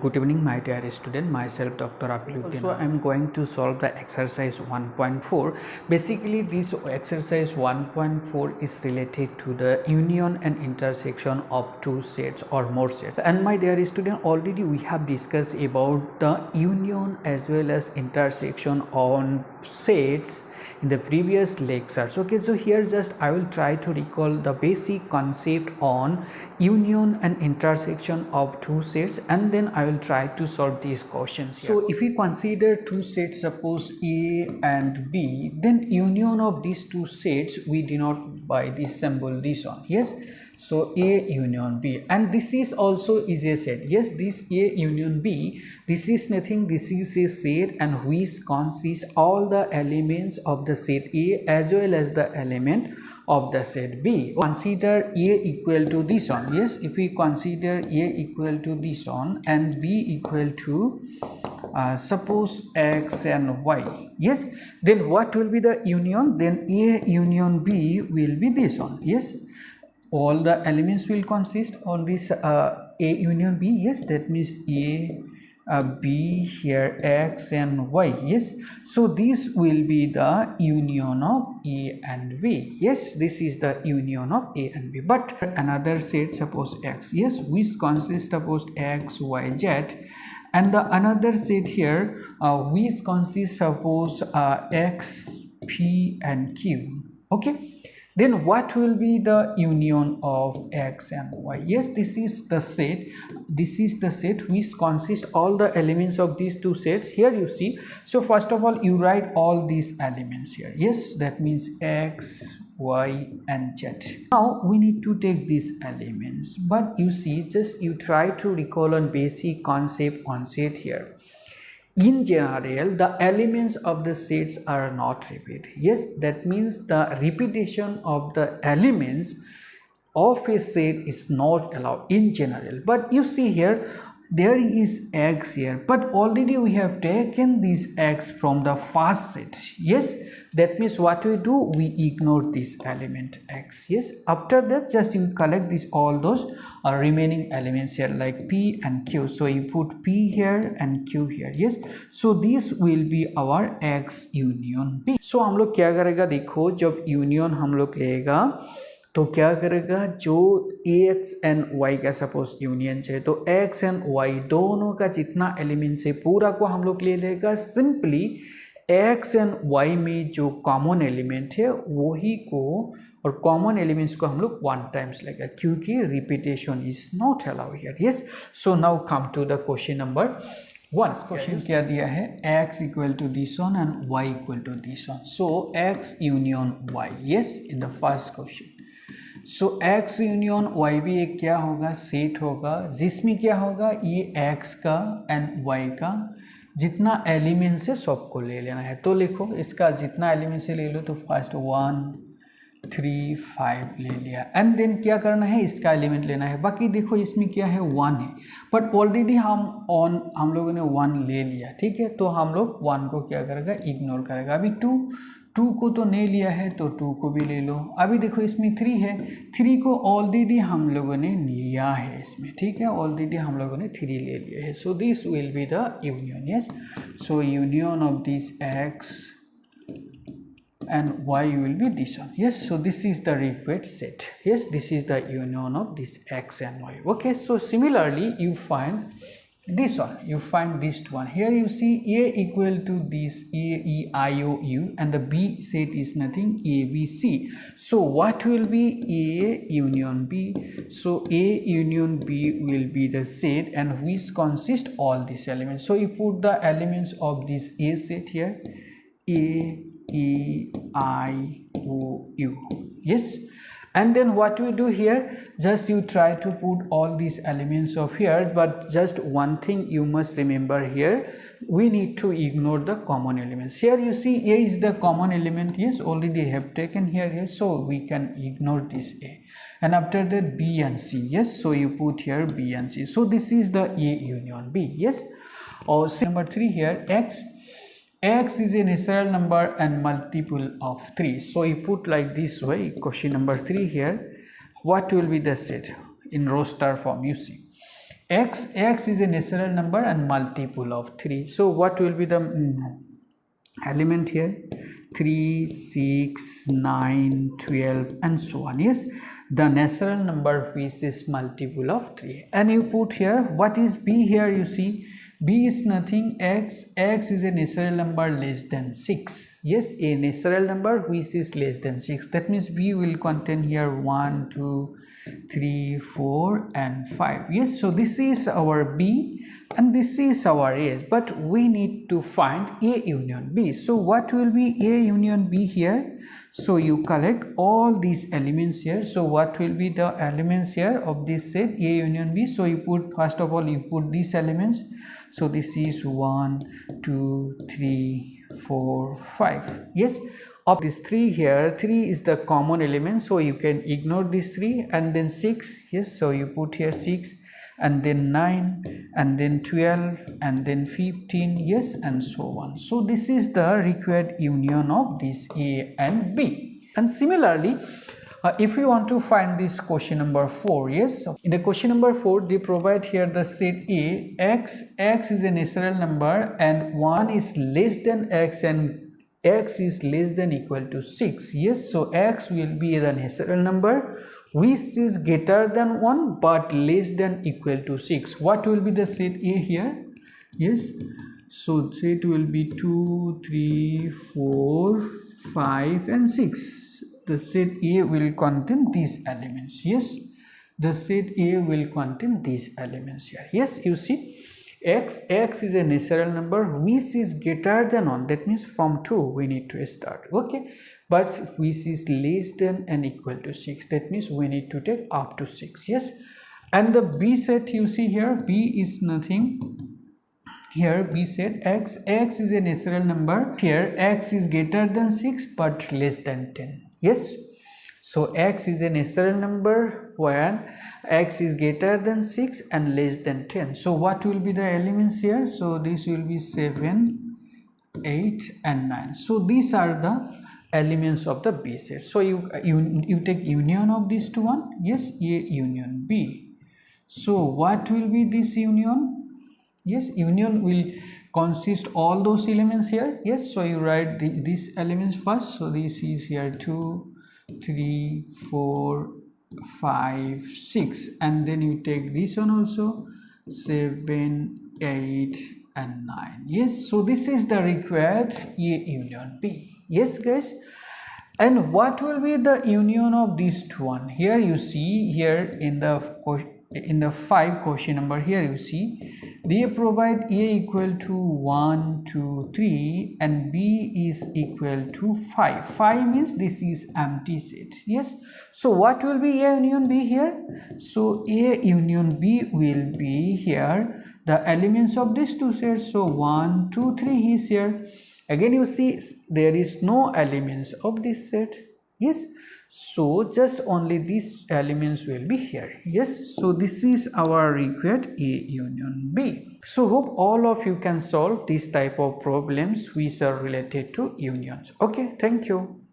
Good evening, my dear student. Myself, Dr. Apil Sir. So, I am going to solve the exercise 1.4. Basically, this exercise 1.4 is related to the union and intersection of two sets or more sets. And my dear student, already we have discussed about the union as well as intersection on sets in the previous lectures. Okay, so here just I will try to recall the basic concept on union and intersection of two sets, and then I will try to solve these questions here. So if we consider two sets, suppose A and B, then union of these two sets we denote by this symbol, this one. Yes, so A union B, and this is also is a set. Yes, this A union B, this is nothing, this is a set and which consists all the elements of the set A as well as the element of the set B. Consider A equal to this one. Yes, if we consider A equal to this one and B equal to suppose X and Y, yes, then what will be the union? Then A union B will be this one. Yes, all the elements will consist on this A union B. Yes, that means A, B, here X and Y. Yes, so this will be the union of A and B. Yes, this is the union of A and B. But another set, suppose X, yes, which consists suppose X, Y, Z, and the another set here which consists suppose X, P and Q. Okay, then what will be the union of X and Y? Yes, this is the set. This is the set which consists all the elements of these two sets. Here you see. So first of all, you write all these elements here. Yes, that means X, Y and Z. Now we need to take these elements. But you see, just you try to recall on basic concept on set here. In general, the elements of the sets are not repeated. Yes, that means the repetition of the elements of a set is not allowed in general. But you see here, there is X here, but already we have taken this X from the first set. Yes, that means what we do, we ignore this element X. Yes, after that just you collect this all those remaining elements here like P and Q. So you put P here and Q here. Yes, so this will be our X union B. So हम लोग क्या करेगा, देखो जब union हम लोग लेगा तो क्या करेगा, जो X एंड Y का सपोज यूनियन है तो X एंड Y दोनों का जितना एलिमेंट है पूरा को हम लोग ले लेगा. सिंपली X एंड Y में जो कॉमन एलिमेंट है वही को और कॉमन एलिमेंट्स को हम लोग वन टाइम्स लेगा क्योंकि repetition is not allowed here. Yes, so now come to the question number 1. Question क्या दिया है, X equal to this one and Y equal to this one. So X union Y. Yes, in the first question. So X union Y भी एक क्या होगा, set होगा जिसमें क्या होगा, ये X का एंड Y का जितना एलिमेंट्स है सबको ले लेना है. तो लिखो इसका जितना एलिमेंट्स है ले लो. तो फर्स्ट 1, 3, 5 ले लिया एंड देन क्या करना है, इसका एलिमेंट लेना है. बाकी देखो इसमें क्या है, 1 है, बट ऑलरेडी हम लोगों ने 1 ले लिया. ठीक है, तो हम लोग 1 को क्या करेगा, इग्नोर करेगा. अभी 2 को तो नहीं लिया है तो 2 को भी ले लो. अभी देखो इसमें 3 है, 3 को ऑलरेडी हम लोगों ने लिया है इसमें. ठीक है, ऑलरेडी हम लोगों ने 3 ले लिया है. So this will be the union. Yes, so union of this X and Y will be this one. Yes, so this is the repeat set. Yes, this is the union of this X and Y. Okay, so similarly you find this one, you find this one. Here you see A equal to this A, E, I, O, U and the B set is nothing, A, B, C. So what will be A union B? So A union B will be the set and which consists all these elements. So you put the elements of this A set here, A, E, I, O, U. Yes, and then what we do here, just you try to put all these elements of here, but just one thing you must remember here, we need to ignore the common elements. Here you see A is the common element. Yes, already have taken here. Yes, so we can ignore this A, and after that B and C. Yes, so you put here B and C. So this is the A union B. Yes, or number 3 here, X is a natural number and multiple of 3. So you put like this way, question number 3 here. What will be the set in roster form? You see x is a natural number and multiple of 3. So what will be the element here? 3, 6, 9, 12 and so on. Yes, the natural number which is multiple of 3, and you put here what is b here. You see b is nothing, x is a natural number less than 6. Yes, a natural number which is less than 6. That means b will contain here 1, 2, 3, 4 and 5. Yes, so this is our b and this is our a, but we need to find a union b. So what will be a union b here? So you collect all these elements here. So what will be the elements here of this set a union b? So you put, first of all you put these elements. So this is 1, 2, 3, 4, 5. Yes, of this 3 here, 3 is the common element, so you can ignore this 3, and then 6. Yes, so you put here 6, and then 9, and then 12, and then 15. Yes, and so on. So this is the required union of this a and b. And similarly, if we want to find this question number 4, yes, in the question number 4 they provide here the set a, x is a natural number and 1 is less than x and x is less than equal to 6. Yes, so x will be the natural number which is greater than 1 but less than equal to 6. What will be the set a here? Yes, so set will be 2, 3, 4, 5 and 6. The set a will contain these elements. Yes, the set a will contain these elements here. Yes, you see x is a natural number which is greater than 1. That means from 2 we need to start. Okay, but which is less than and equal to 6. That means we need to take up to 6. Yes, and the b set you see here, b is nothing. Here b set x is a natural number. Here x is greater than 6 but less than 10. Yes, so x is a natural number when x is greater than 6 and less than 10. So what will be the elements here? So this will be 7, 8 and 9. So these are the elements of the b set. So you take union of these two one. Yes, a union b. So what will be this union? Yes, union will consist all those elements here. Yes, so you write these elements first. So this is here 2, 3, 4, 5, 6, and then you take this one also 7, 8 and 9. Yes, so this is the required a union b. Yes guys, and what will be the union of these two one? Here you see here in the 5 question number, here you see they provide a equal to 1, 2, 3 and b is equal to 5. 5 means this is empty set. Yes, so what will be a union b here? So a union b will be here the elements of these two sets. So 1, 2, 3 is here. Again you see there is no elements of this set. Yes, so just only these elements will be here. Yes, so this is our required a union b. So hope all of you can solve this type of problems which are related to unions. Okay, thank you.